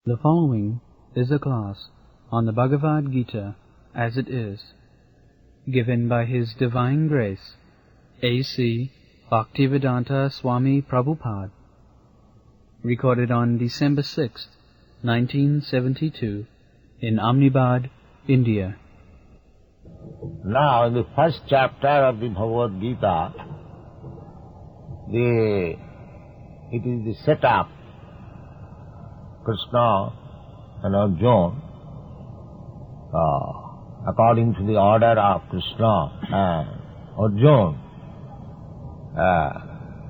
The following is a class on the Bhagavad-gītā as it is, given by His Divine Grace, A.C. Bhaktivedanta Swami Prabhupada, recorded on December 6th, 1972, in Ahmedabad, India. Now, in the first chapter of the Bhagavad-gītā, it is the setup. Krishna and Arjuna, according to the order of Krishna and Arjuna,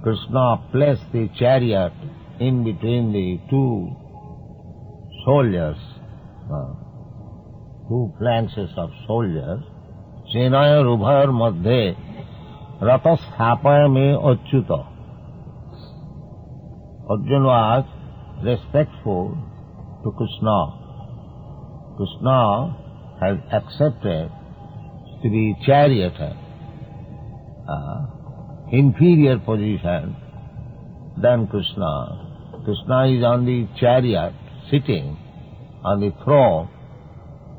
Krishna placed the chariot in between the two soldiers, two phalanxes of soldiers. Senaya rubhar madhye ratasthapaya me achyuta. Arjuna was respectful to Krishna. Krishna has accepted to be charioteer, inferior position than Krishna. Krishna is on the chariot, sitting on the throne,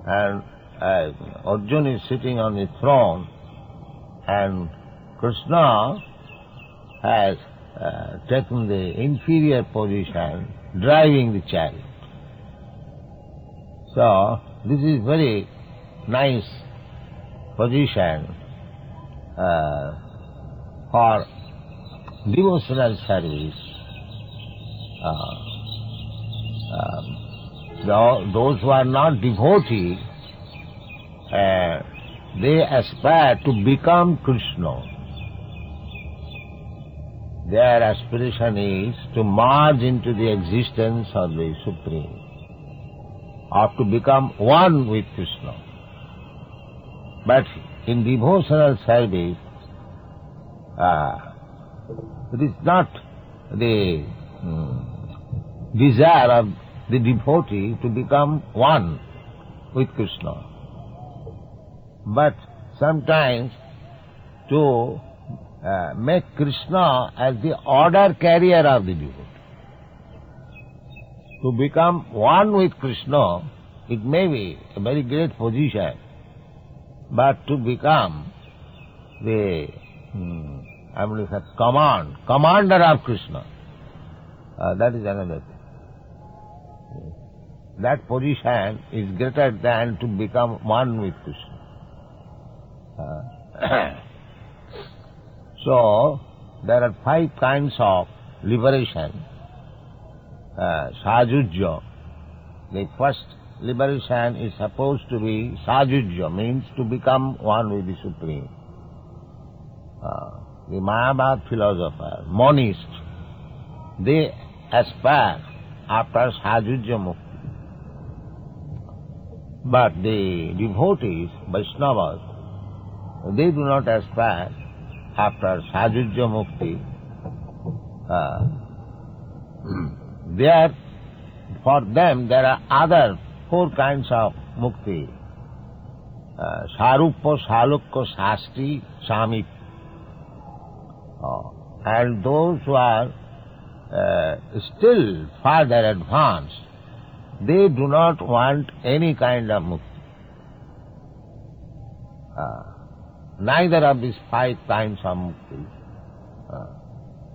and Arjuna is sitting on the throne, and Krishna has taken the inferior position, driving the chariot. So, this is very nice position for devotional service. Those who are not devotees, they aspire to become Krishna. Their aspiration is to merge into the existence of the Supreme, or to become one with Krishna. But in devotional service, it is not the desire of the devotee to become one with Krishna, but sometimes to make Krishna as the order carrier of the devotee. To become one with Krishna, it may be a very great position, but to become the commander of Krishna, that is another thing. That position is greater than to become one with Krishna. So, there are 5 kinds of liberation. Sajujya. The first liberation is supposed to be sajujya, means to become one with the Supreme. The Mayavad philosopher, monists, they aspire after sajujya mukti. But the devotees, Vaishnavas, they do not aspire after sajujya mukti. For them there are other 4 kinds of mukti. Saruppa, Salukka, Sasti, Samit. And those who are still farther advanced, they do not want any kind of mukti. Neither of these 5 kinds of mukti.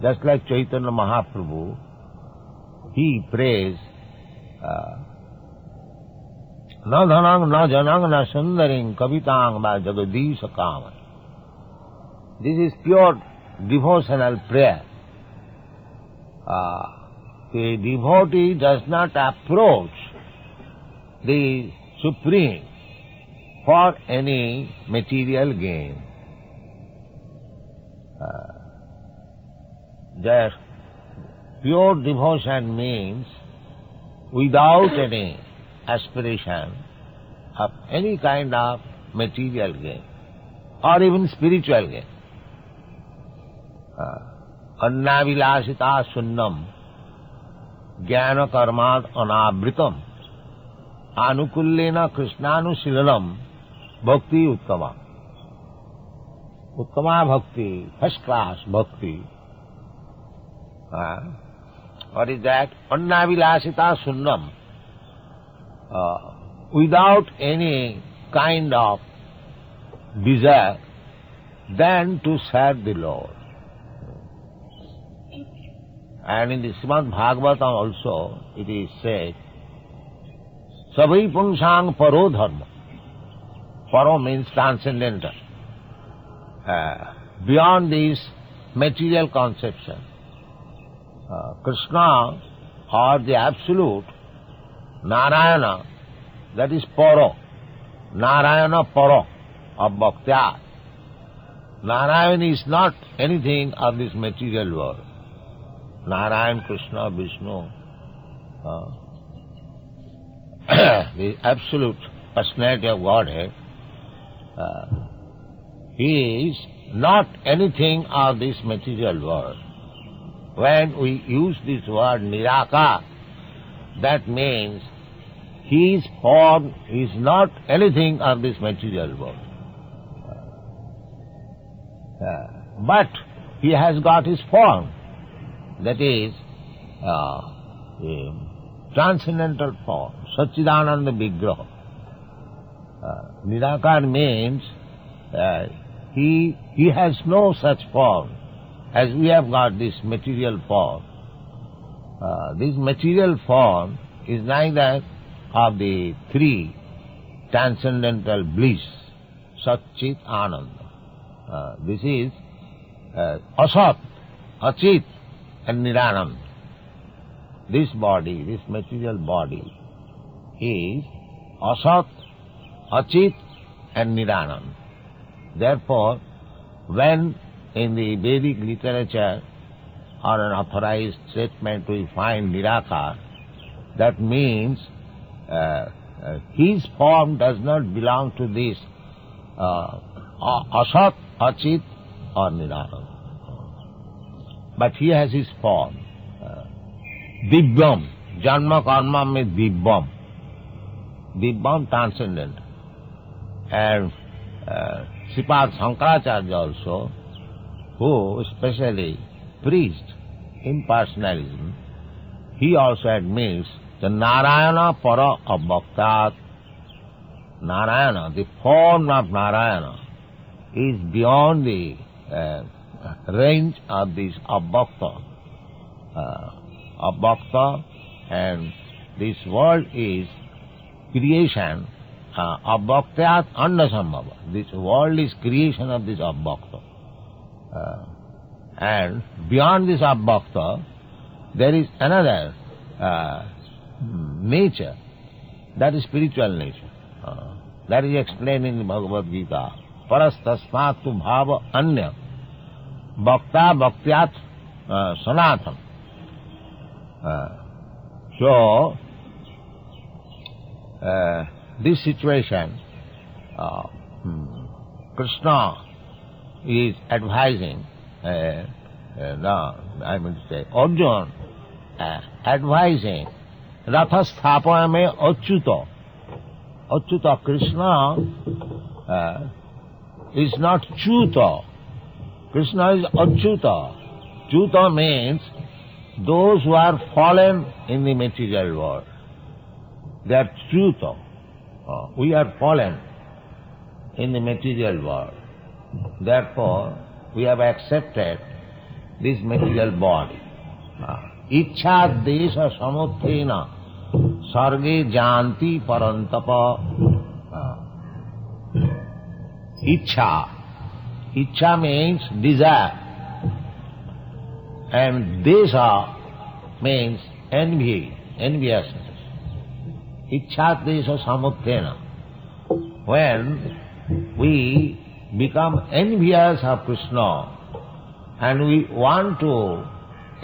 Just like Chaitanya Mahaprabhu, he prays, na dhanang, na janang, na sundaring, kavitang, va jagadisha kama. This is pure devotional prayer. The devotee does not approach the Supreme for any material gain. Just pure devotion means without any aspiration of any kind of material gain or even spiritual gain. Annavilasita sunnam jnana karmad anavritam anukullena krishnanushilalam bhakti uttama. Uttama bhakti, first class bhakti. What is that? Annavilasita sunnam. without any kind of desire than to serve the Lord. And in the Shrimad Bhagavatam also it is said, Savai Punsang Paro Dharma. Paro means transcendental. Beyond this material conception, Krishna or the Absolute, Narayana, that is Paro. Narayana Paro of Bhaktya. Narayana is not anything of this material world. Narayan, Krishna, Vishnu, the Absolute Personality of Godhead, He is not anything of this material world. When we use this word Nirakar, that means His form is not anything of this material world. But He has got His form, that is transcendental form, Satchidananda Vigraha. Nirakar means He has no such form as we have got this material form. This material form is neither of the three transcendental bliss, Sat, Chit, Ananda. This is Asat, Achit and Niranand. This body, this material body is Asat, Achit and Niranand. Therefore, when in the Vedic literature or an authorized statement we find Nirakar, that means his form does not belong to this Asat, Achit or Niranand. But he has his form. Divyam, Janma Karma means Divyam. Divyam transcendent. And Sripad Shankaracharya also, who especially preached impersonalism, he also admits the Narayana Para Abhaktat. Narayana, the form of Narayana, is beyond the range of this Abhakta. Abhakta, and this world is creation. Abhaktyat Annasambhava. This world is creation of this Abhakta. And beyond this Abhakta, there is another nature, that is spiritual nature. That is explained in the Bhagavad-gītā. Parastasmat tu bhava anya bhakta bhaktyat sanatana. So, this situation, Krishna is advising, Arjuna advising, Rathasthapayame Achyuta. Achyuta, Krishna is not Chuta. Krishna is Achyuta. Chuta means those who are fallen in the material world. They are Chuta. We are fallen in the material world. Therefore, we have accepted this material body. Ichha desha samuthena sarge janti parantapa. Ichha. Ichha means desire. And desha means envy, enviousness. Ichha desha samuthena. When we become envious of Krishna and we want to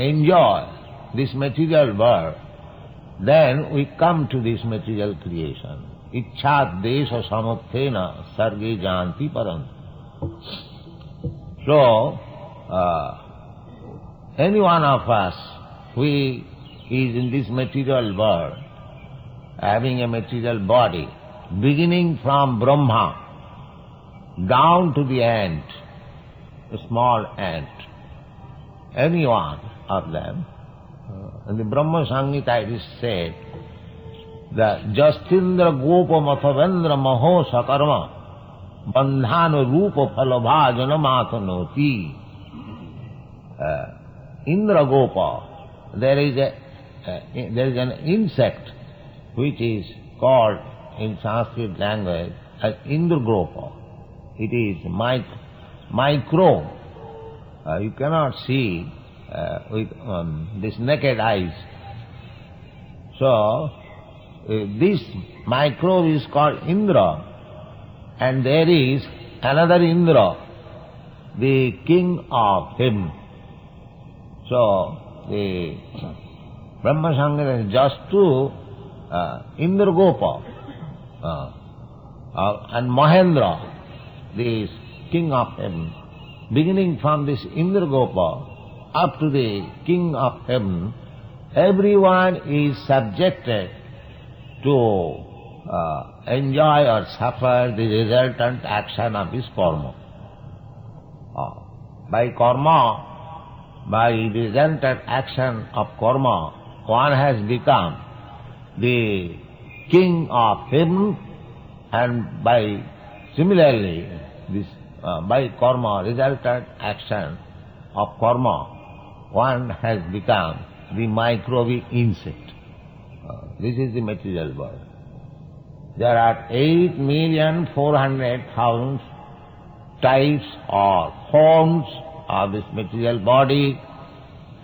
enjoy this material world, then we come to this material creation. Ichha desha samuthena sarge janti parant. So, any one of us who is in this material world, having a material body, beginning from Brahma down to the ant, a small ant, any one of them, in the Brahma Samhita it is said the Justindra Gopa Mathavendra Maho Sakarma Bandhana Rupa Phalabhajana Matanoti. Indra Gopa, there is an insect which is called in Sanskrit language as Indra Gopa. It is micro. You cannot see with this naked eyes. So, this microbe is called Indra, and there is another Indra, the king of heaven. So, the Brahma Sangha is just to Indra Gopa and Mahendra, this king of heaven. Beginning from this Indra Gopa up to the king of heaven, everyone is subjected to enjoy or suffer the resultant action of his karma. By karma, by resultant action of karma, one has become the king of heaven, and by similarly, this by karma, resultant action of karma, one has become the microbial insect. This is the material world. There are 8,400,000 types or forms of this material body,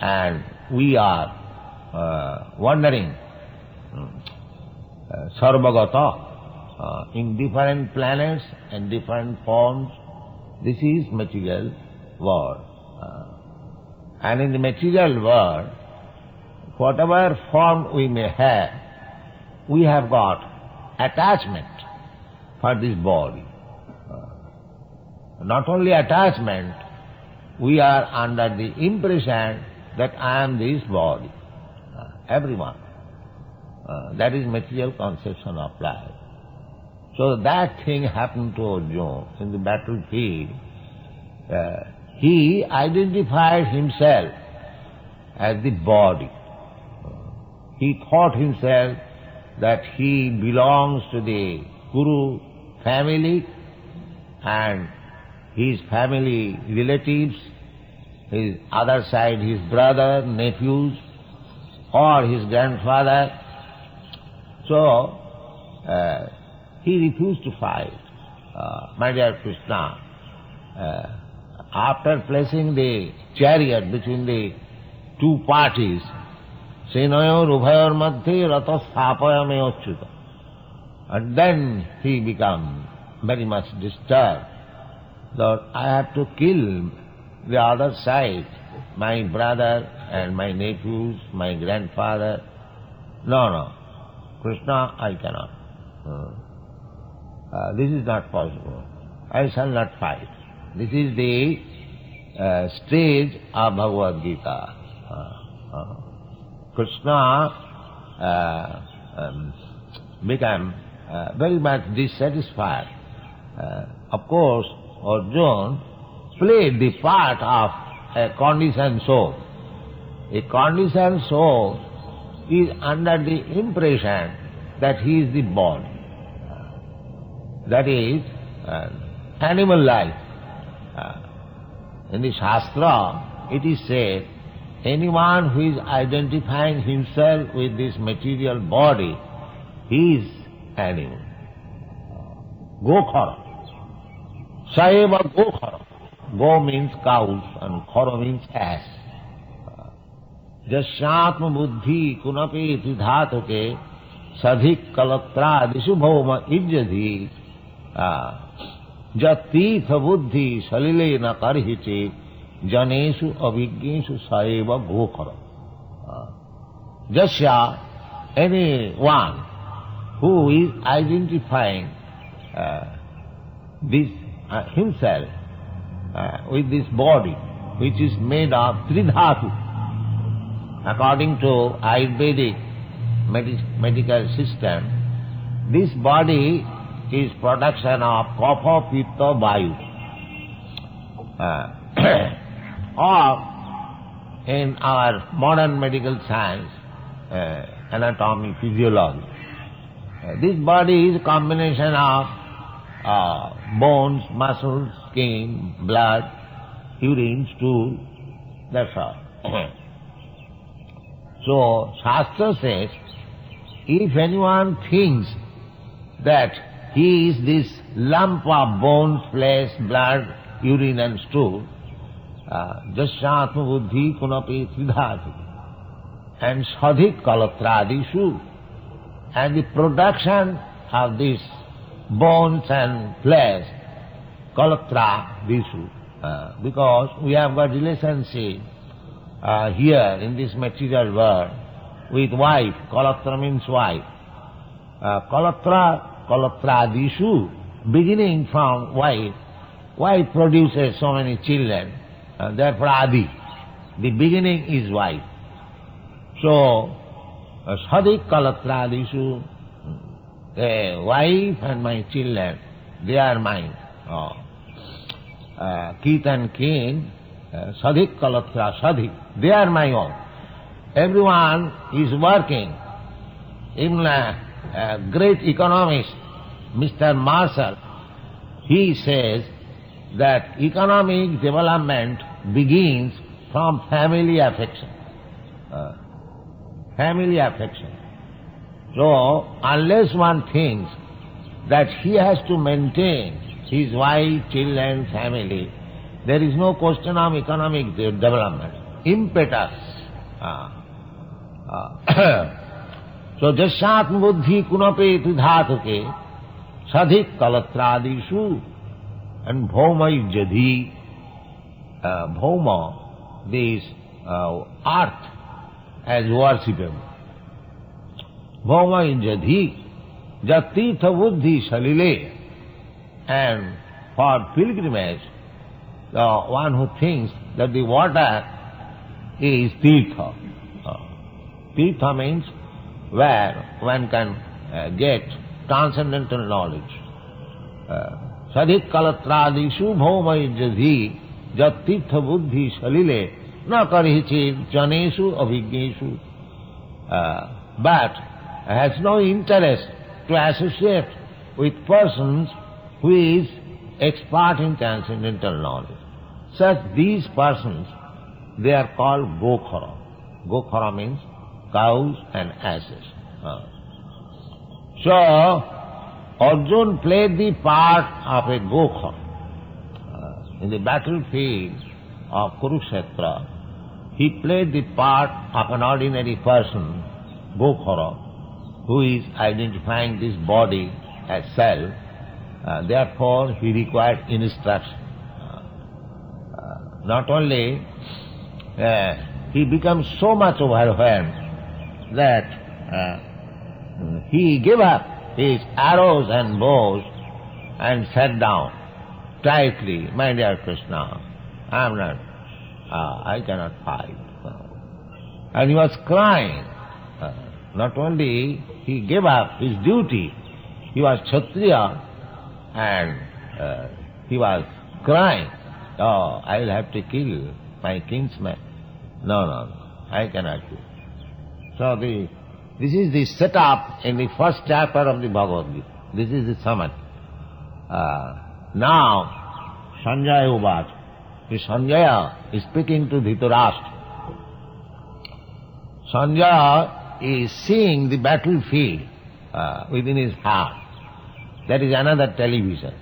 and we are wandering sarvagata in different planets and different forms. This is material world. And in the material world, whatever form we may have, we have got attachment for this body. Not only attachment, we are under the impression that I am this body. Everyone. That is material conception of life. So that thing happened to Arjuna in the battlefield. He identified himself as the body. He thought himself that he belongs to the Kuru family, and his family relatives, his other side, his brother, nephews, or his grandfather. So, he refused to fight. My dear Krishna, after placing the chariot between the two parties, Senayor Ubhayor Madhye Ratasthapayame Achyuta. And then he became very much disturbed that I have to kill the other side, my brother and my nephews, my grandfather. No, Krishna, I cannot. This is not possible. I shall not fight. This is the stage of Bhagavad-gītā. Krishna became very much dissatisfied. Of course, Arjuna played the part of a conditioned soul. A conditioned soul is under the impression that he is the body. That is animal life. In the Shastra, it is said, anyone who is identifying himself with this material body, he is animal. Gokhara. Saeva gokhara. Go means cows and khara means ass. Jasyatma buddhi kunape dhatuke sadhik kalatra disubhoma ijjadhi jatitha buddhi salile na karhiche janesu avijñesu saeva gokhara. Jasya, anyone who is identifying this himself with this body, which is made of tridhatu. According to Ayurvedic medical system, this body is production of kapha, pitta, vayu. Or in our modern medical science, anatomy, physiology, This body is a combination of bones, muscles, skin, blood, urine, stool, that's all. So, Shastra says, if anyone thinks that he is this lump of bones, flesh, blood, urine and stool, jasyatma buddhi kunapi tridhati, and sadhik kalatradishu, and the production of these bones and flesh, kalatradishu, because we have got relationship here in this material world with wife. Kalatra means wife. Kalatradishu, beginning from wife. Wife produces so many children, therefore Adi. The beginning is wife. So, Sadik Kalatradishu, wife and my children, they are mine. Kith and kin, Sadik Kalatra, Sadik, they are my own. Everyone is working. Even a great economist, Mr. Marshall, he says that economic development begins from family affection. Family affection. So, unless one thinks that he has to maintain his wife, children, family, there is no question of economic development. Impetus. So, jasyatma buddhi kunape dhatuke sadhik kalatradishu, and bhauma jadi, bhauma, this earth as worshipable. Bhauma jadi, jatirtha buddhi salile, and for pilgrimage, the one who thinks that the water is tirtha. Tirtha means where one can get transcendental knowledge. Sadhik kalatradishu bhaumai jadhi jat tirtha buddhi salile na karichid janeshu abhigneshu, but has no interest to associate with persons who is expert in transcendental knowledge. Such these persons, they are called gokhara. Gokhara means cows and asses. So, Arjuna played the part of a gokhara. In the battlefield of Kurukshetra, he played the part of an ordinary person, gokhara, who is identifying this body as self. Therefore, he required instruction. Not only he becomes so much overwhelmed that he gave up his arrows and bows and sat down tightly. My dear Krishna, I cannot fight. And he was crying. Not only he gave up his duty, he was Kshatriya, and he was crying, "Oh, I will have to kill my kinsman. No, I cannot do." So this is the setup in the first chapter of the Bhagavad-gītā. This is the summary. Now, Sanjaya Uvaca. Sanjaya is speaking to Dhritarashtra. Sanjaya is seeing the battlefield within his heart. That is another television.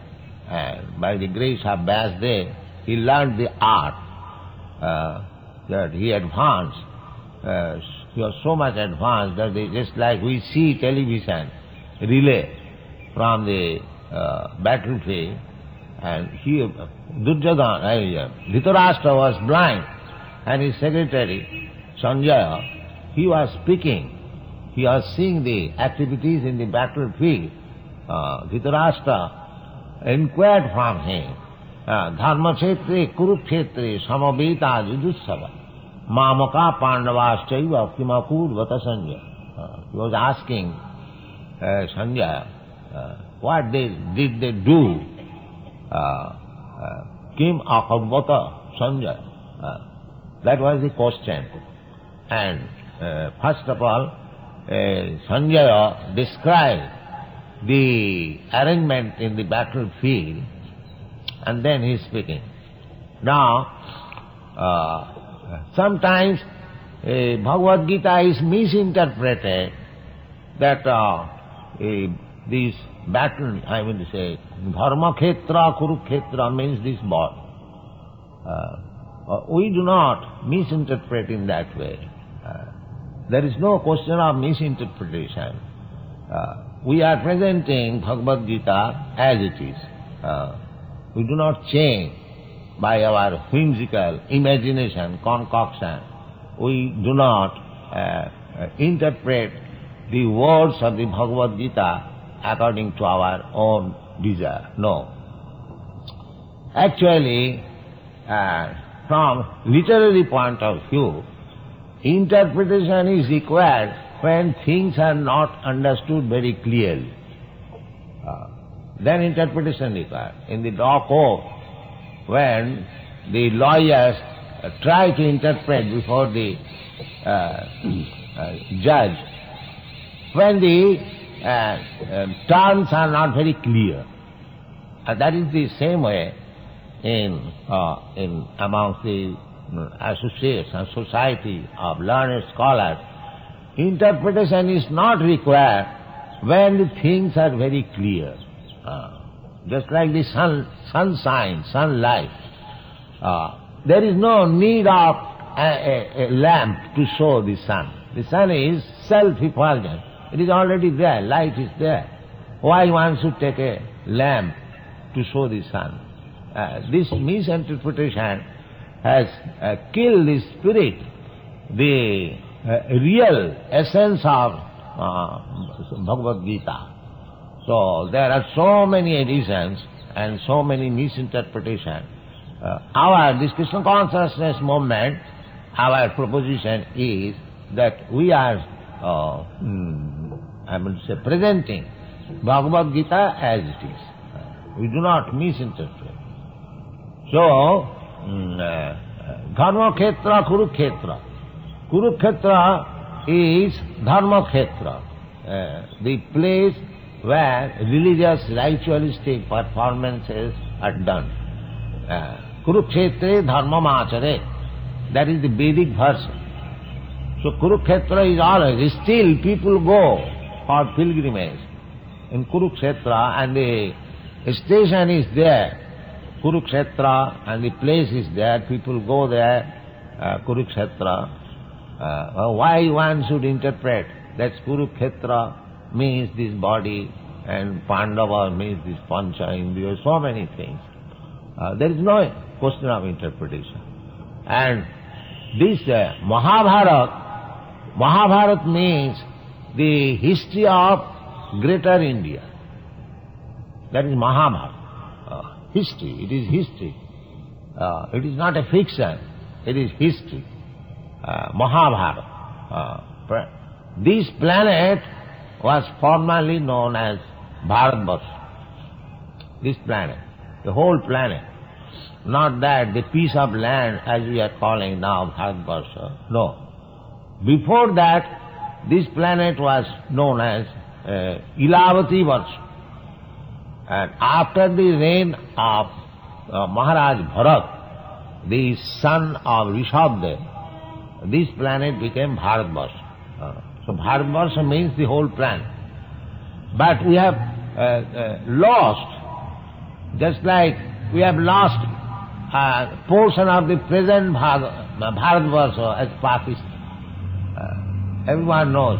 And by the grace of Vyasdev, he learned the art that he advanced. He was so much advanced that just like we see television relay from the battlefield, and Dhritarashtra was blind, and his secretary, Sanjaya, he was speaking. He was seeing the activities in the battlefield. Dhritarashtra inquired from him, Dharmakshetre Kurukshetre samaveta jujussava mamaka pandavaschaiva kimakurvata Sanjaya. He was asking Sanjaya, what did they do? Kim akurvata Sanjaya. That was the question. And first of all, Sanjaya described the arrangement in the battlefield, and then he is speaking. Now, sometimes Bhagavad-gītā is misinterpreted that this battle, I will say, Dharmakhetra, Kurukhetra means this war. We do not misinterpret in that way. There is no question of misinterpretation. We are presenting Bhagavad-gītā as it is. We do not change by our whimsical imagination, concoction. We do not interpret the words of the Bhagavad-gītā according to our own desire. No. Actually, from literary point of view, interpretation is required when things are not understood very clearly. Then interpretation is required. In the law court, when the lawyers try to interpret before the judge, when the terms are not very clear. That is the same way in amongst the associates and society of learned scholars. Interpretation is not required when the things are very clear. Just like the sunshine, sunlight. There is no need of a lamp to show the sun. The sun is self-effulgent. It is already there, light is there. Why one should take a lamp to show the sun? This misinterpretation has killed the spirit, the real essence of Bhagavad-gītā. So there are so many editions and so many misinterpretations. This Krishna consciousness movement, our proposition is that we are presenting Bhagavad-gītā as it is. We do not misinterpret. So, Dharmakhetra, Kurukhetra. Kurukhetra is Dharmakhetra, the place where religious, ritualistic performances are done. Kurukshetre dharmamachare. That is the Vedic version. So Kurukshetra is always, still people go for pilgrimage in Kurukshetra, and the station is there, Kurukshetra, and the place is there, people go there, Kurukshetra. Why one should interpret that Kurukshetra means this body and Pandava means this Pancha Indriya, so many things. There is no question of interpretation. And this Mahabharata means the history of greater India. That is Mahabharata. History, it is history. It is not a fiction, it is history. Mahabharata. This planet was formerly known as Bharatvarsha. This planet, the whole planet. Not that the piece of land as we are calling now Bharatvarsha. No. Before that, this planet was known as Ilavati Varsha. And after the reign of Maharaj Bharat, the son of Rishabdev, this planet became Bharatvarsha. So Bharatvarsha means the whole planet. But we have lost, just like we have lost a portion of the present Bharatvarsha as Pakistan. Everyone knows.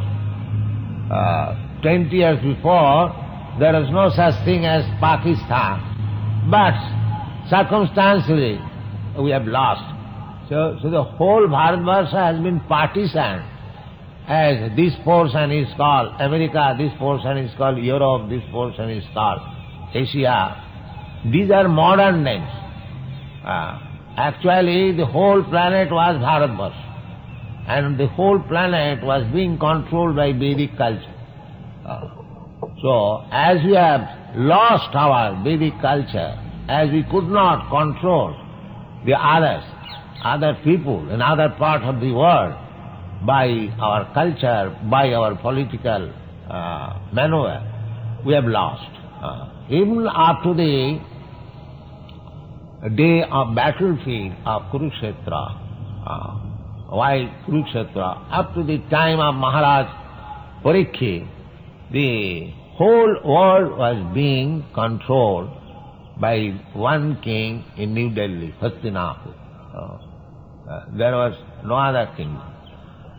20 years before, there was no such thing as Pakistan. But circumstantially, we have lost. So the whole Bharatvarsha has been partitioned. As this portion is called America, this portion is called Europe, this portion is called Asia. These are modern names. Actually, the whole planet was Bharatvarsha. And the whole planet was being controlled by Vedic culture. So, as we have lost our Vedic culture, as we could not control the others, other people in other part of the world, by our culture, by our political maneuver, we have lost. Even up to the day of battlefield of Kurukshetra, why Kurukshetra? Up to the time of Maharaj Parikshit, the whole world was being controlled by one king in New Delhi, Hastinapur. There was no other king.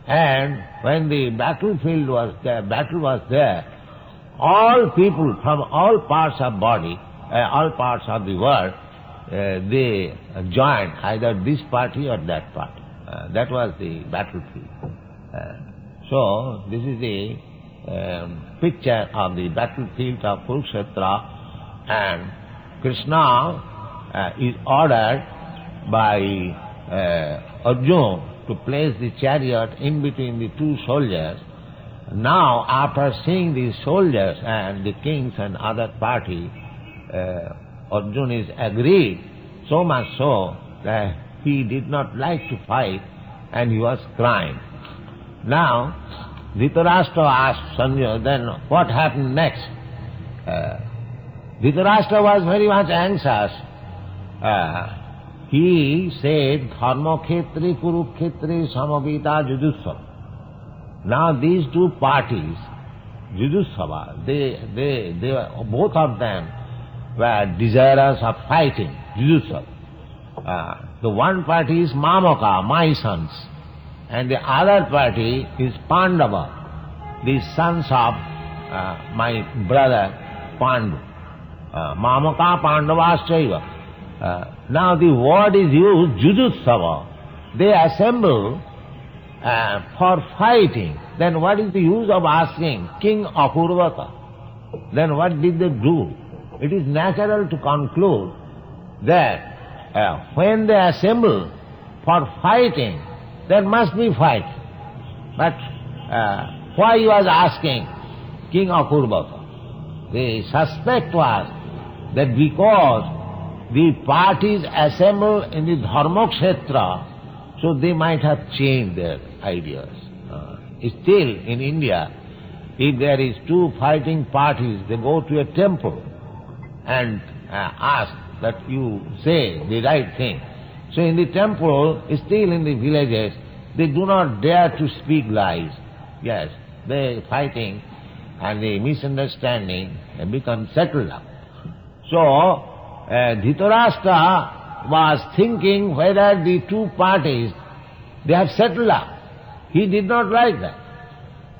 And when the battlefield was there, battle was there, all people from all parts of body, all parts of the world, they joined either this party or that party. That was the battlefield. So this is the picture of the battlefield of Kurukshetra, and Krishna is ordered by Arjuna to place the chariot in between the two soldiers. Now, after seeing these soldiers and the kings and other party, Arjuna is agreed, so much so that he did not like to fight and he was crying. Now, Dhritarashtra asked Sanjay, then what happened next? Dhritarashtra was very much anxious. He said, Dharmakhetri Kurukhetri Samavita Judusava. Now these two parties, Judusava, they both of them were desirous of fighting, Judusava. The one party is Mamaka, my sons, and the other party is Pandava, the sons of my brother Pandu. Mamaka Pandavaschaiva. Now the word is used, Judusava. They assemble for fighting. Then what is the use of asking King Apurvata? Then what did they do? It is natural to conclude that when they assemble for fighting, there must be fight. But why he was asking King Apurvata? The suspect was that because the parties assemble in the Dharmakshetra, so they might have changed their ideas. Still in India, if there is two fighting parties, they go to a temple and ask that you say the right thing. So in the temple, still in the villages, they do not dare to speak lies. Yes, they fighting and the misunderstanding become settled up. So, Dhritarashtra was thinking whether the two parties, they have settled up. He did not like that.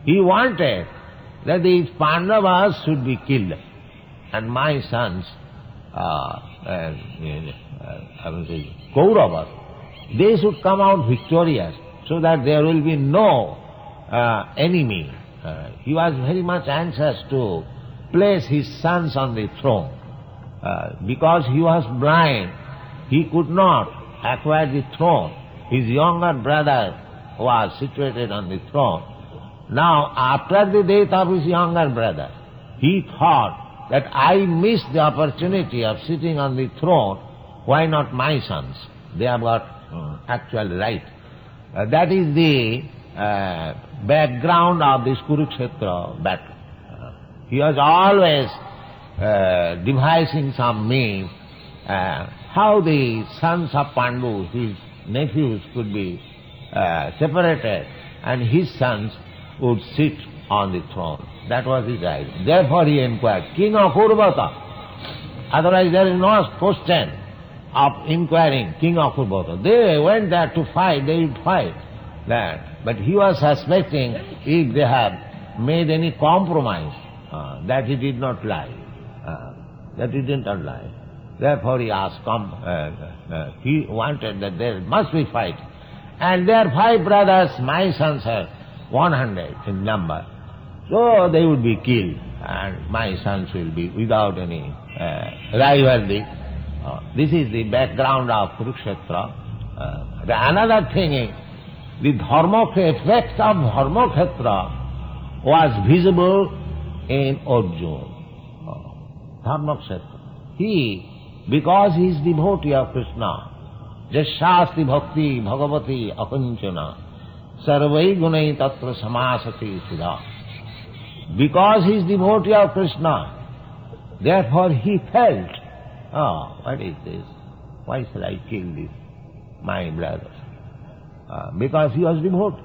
He wanted that the Pandavas should be killed and my sons, Kauravas, they should come out victorious so that there will be no enemy. He was very much anxious to place his sons on the throne. Because he was blind, he could not acquire the throne. His younger brother was situated on the throne. Now, after the death of his younger brother, he thought that I missed the opportunity of sitting on the throne, why not my sons? They have got actual right. That is the background of this Kurukshetra battle. He was always devising some means how the sons of Pandu, his nephews, could be separated and his sons would sit on the throne. That was his idea. Therefore he inquired, King of Urvata. Otherwise there is no question of inquiring King of Urvata. They went there to fight, they would fight. That. But he was suspecting if they have made any compromise, that he did not lie. That he did not lie. Therefore he asked, he wanted that there must be fight. And their 5 brothers, my sons are 100 in number. So they would be killed and my sons will be without any rivalry. This is the background of Kurukshetra. Another thing is, the effect of Dharmakhetra was visible in Arjuna. Dharmakhetra. He, because he is devotee of Krishna, Jashasti Bhakti Bhagavati Akanchana Sarvai Gunai Tatra Samasati Siddha. because he is devotee of Krishna, therefore he felt, oh, what is this? Why shall I kill this, my brothers? Because he was devotee.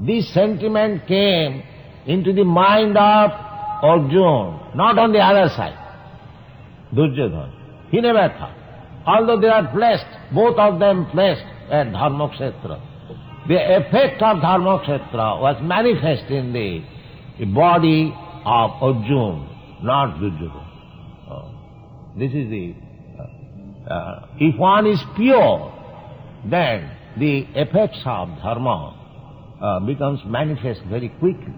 This sentiment came into the mind of Arjuna, not on the other side, Duryodhana. He never thought. Although they are placed, both of them placed at Dharmakshetra, the effect of Dharmakshetra was manifest in the body of Arjuna, not Duryodhana. This is the... if one is pure, then the effects of dharma becomes manifest very quickly.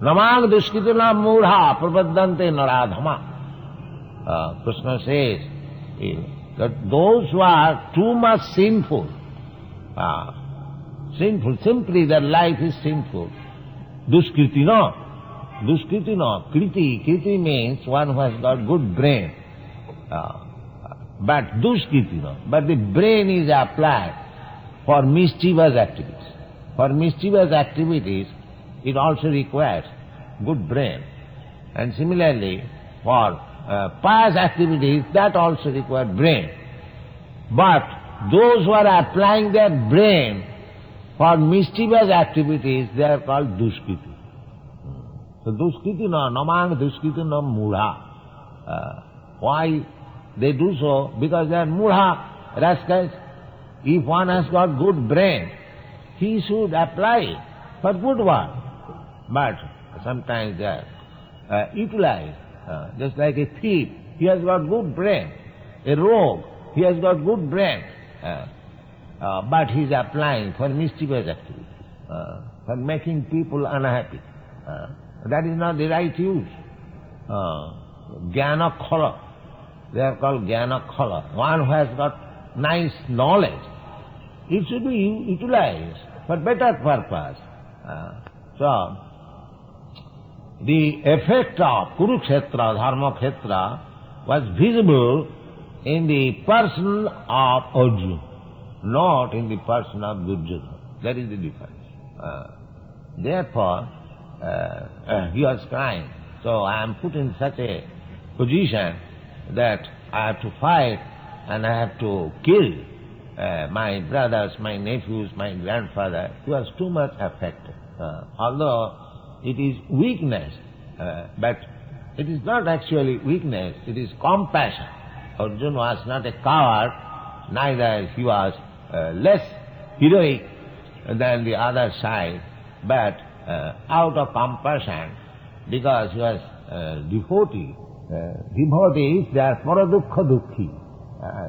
Namang dushkitana murha prapaddante naradhama. Krishna says that those who are too much sinful, simply their life is sinful. Dushkritina, kriti means one who has got good brain. But dushkritina, but the brain is applied for mischievous activities. For mischievous activities, it also requires good brain. And similarly, for pious activities, that also requires brain. But those who are applying their brain for mischievous activities, they are called dushkriti. So dushkritina, namang dushkritina mudha. Why they do so? Because they are mudha, rascals. If one has got good brain, he should apply for good one. But sometimes they are utilized. Just like a thief, he has got good brain. A rogue, he has got good brain. But he is applying for mischievous activity, for making people unhappy. That is not the right use. iandKṛṣṇa. They are called iandKṛṣṇa. One who has got nice knowledge, it should be utilized for better purpose. So, the effect of Kurukshetra, Dharmakhetra, was visible in the person of Arjuna, not in the person of Duryodhana. That is the difference. Therefore, he was crying. So I am put in such a position that I have to fight and I have to kill my brothers, my nephews, my grandfather. He was too much affected. Although it is weakness, but it is not actually weakness, it is compassion. Arjuna was not a coward, neither he was less heroic than the other side, but out of compassion, because he was devotee. Devotees, they are paradukha dukhi.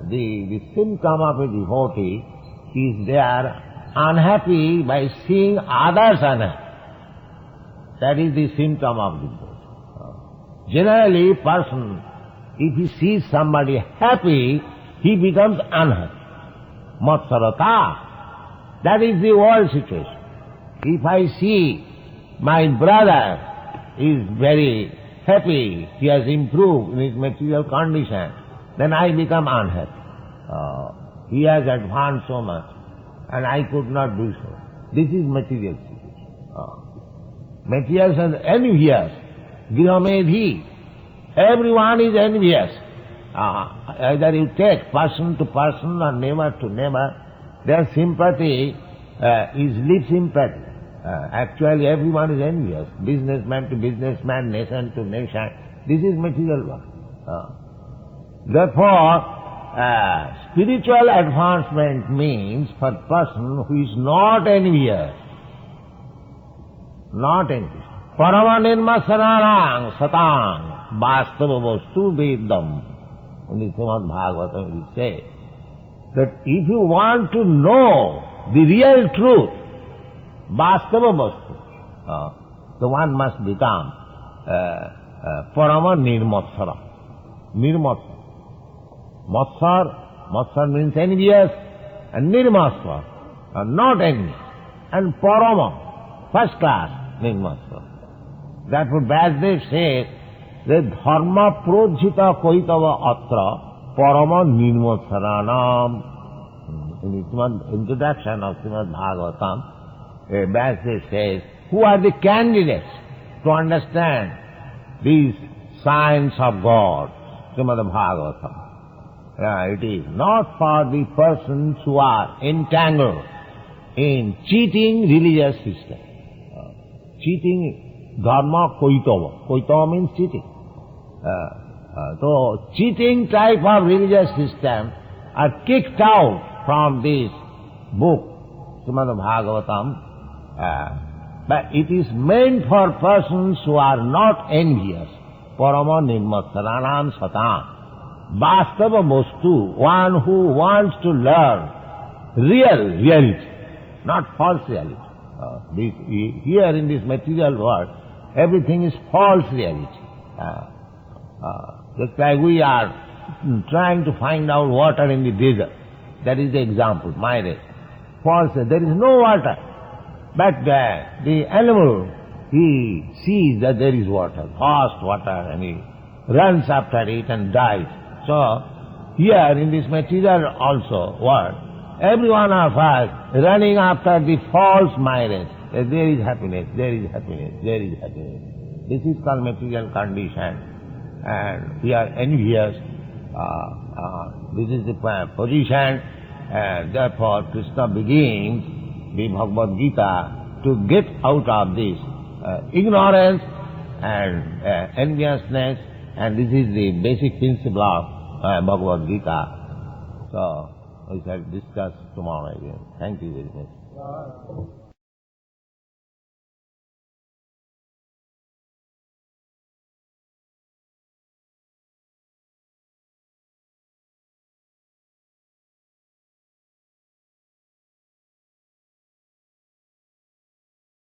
The symptom of a devotee is they are unhappy by seeing others unhappy. That is the symptom of devotee. Generally, person, if he sees somebody happy, he becomes unhappy. Matsarata. That is the world situation. If I see my brother is very happy, he has improved in his material condition, then I become unhappy. He has advanced so much, and I could not do so. This is material situation. Materials are envious. Grihamedhi. Everyone is envious. Either you take person to person or neighbor to neighbor, their sympathy is lip sympathy. Actually everyone is envious. Businessman to businessman, nation to nation. This is material work. Therefore, spiritual advancement means for person who is not envious. Not envious. Paramanirma sararang satang vastava vastu vedam. In the Shrimad Bhagavatam we say that if you want to know the real truth, vastava vastu, the one must become parama nirmatsara. Nirmatsara. Matsar means envious, and nirmatsara, not envious, and parama, first class nirmatsara. Therefore Vyasadeva says that dharma prodhita koitava atra parama nirmatsaranam. In the introduction of Srimad Bhagavatam, Vyasadeva says, who are the candidates to understand these signs of God, Srimad Bhagavatam. It is not for the persons who are entangled in cheating religious system. Cheating dharma koitava. Koitava means cheating. So cheating type of religious system are kicked out from this book, Srimad Bhagavatam. But it is meant for persons who are not envious. Parama nirmatsaranam satam. Vastava bostu, one who wants to learn real reality, not false reality. Here in this material world, everything is false reality. Just like we are trying to find out water in the desert. That is the example, Maya. False, there is no water. But the animal, he sees that there is water, fast water, and he runs after it and dies. So, here in this material also world, every one of us running after the false myriad. There is happiness, there is happiness, there is happiness. This is called material condition. And we are envious. This is the position. Therefore, Krishna begins the Bhagavad-gītā to get out of this ignorance and enviousness, and this is the basic principle of Bhagavad-gītā. So, we shall discuss tomorrow again. Thank you very much.